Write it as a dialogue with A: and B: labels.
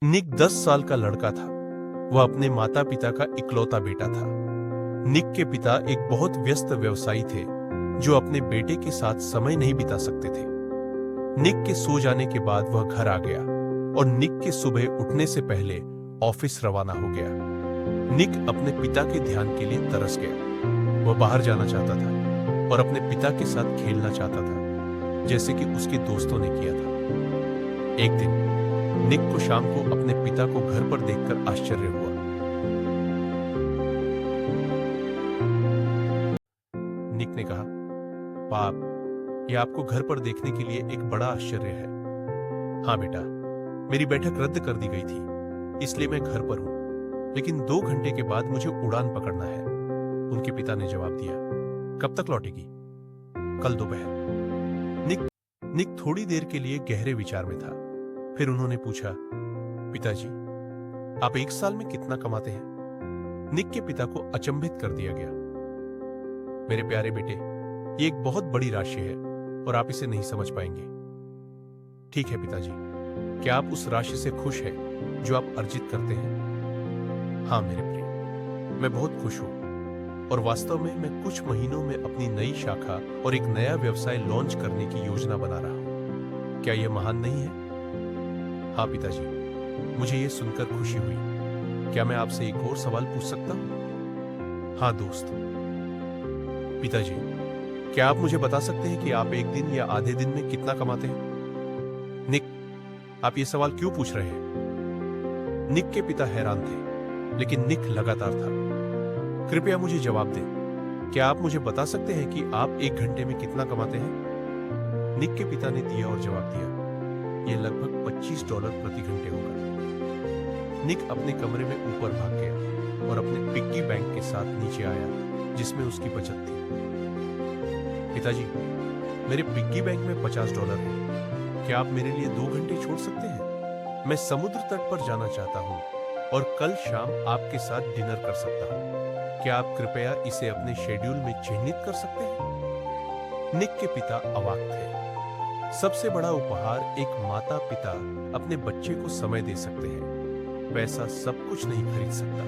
A: निक 10 साल का लड़का था। वह अपने माता पिता का इकलौता बेटा था। निक के पिता एक बहुत व्यस्त व्यवसायी थे जो अपने बेटे के साथ समय नहीं बिता सकते थे। निक के सो जाने के बाद वह घर आ गया और निक के सुबह उठने से पहले ऑफिस रवाना हो गया। निक अपने पिता के ध्यान के लिए तरस गया। वह बाहर जाना चाहता था और अपने पिता के साथ खेलना चाहता था, जैसे कि उसके दोस्तों ने किया था। एक दिन निक को शाम को अपने पिता को घर पर देखकर आश्चर्य हुआ। निक ने कहा, पाप, यह आपको घर पर देखने के लिए एक बड़ा आश्चर्य है। हाँ बेटा, मेरी बैठक रद्द कर दी गई थी, इसलिए मैं घर पर हूं, लेकिन 2 घंटे के बाद मुझे उड़ान पकड़ना है। उनके पिता ने जवाब दिया। कब तक लौटेगी? कल दोपहर। निक थोड़ी देर के लिए गहरे विचार में था। फिर उन्होंने पूछा, पिताजी, आप 1 साल में कितना कमाते हैं? निक के पिता को अचंभित कर दिया गया। मेरे प्यारे बेटे, ये एक बहुत बड़ी राशि है और आप इसे नहीं समझ पाएंगे। ठीक है पिताजी, क्या आप उस राशि से खुश हैं जो आप अर्जित करते हैं? हाँ मेरे प्रिय, मैं बहुत खुश हूं और वास्तव में मैं कुछ महीनों में अपनी नई शाखा और एक नया व्यवसाय लॉन्च करने की योजना बना रहा हूं। क्या यह महान नहीं है? हाँ पिताजी, मुझे यह सुनकर खुशी हुई। क्या मैं आपसे एक और सवाल पूछ सकता हूं? हाँ दोस्त। पिताजी, क्या आप मुझे बता सकते हैं कि आप एक दिन या आधे दिन में कितना कमाते हैं? निक, आप ये सवाल क्यों पूछ रहे हैं? निक के पिता हैरान थे, लेकिन निक लगातार था। कृपया मुझे जवाब दें। क्या आप मुझे बता सकते हैं कि आप 1 घंटे में कितना कमाते हैं? निक के पिता ने दिया और जवाब दिया, यह लगभग $25 प्रति घंटे होगा। निक अपने कमरे में ऊपर भाग गया और अपने पिग्गी बैंक के साथ नीचे आया, जिसमें उसकी बचत थी। पिताजी, मेरे पिग्गी बैंक में $50 है। क्या आप मेरे लिए 2 घंटे छोड़ सकते हैं? मैं समुद्र तट पर जाना चाहता हूं और कल शाम आपके साथ डिनर कर सकता हूं। क्या आप कृपया इसे अपने शेड्यूल में चिह्नित कर सकते हैं? निक के पिता अवाक थे। सबसे बड़ा उपहार एक माता पिता अपने बच्चे को समय दे सकते हैं, पैसा सब कुछ नहीं खरीद सकता।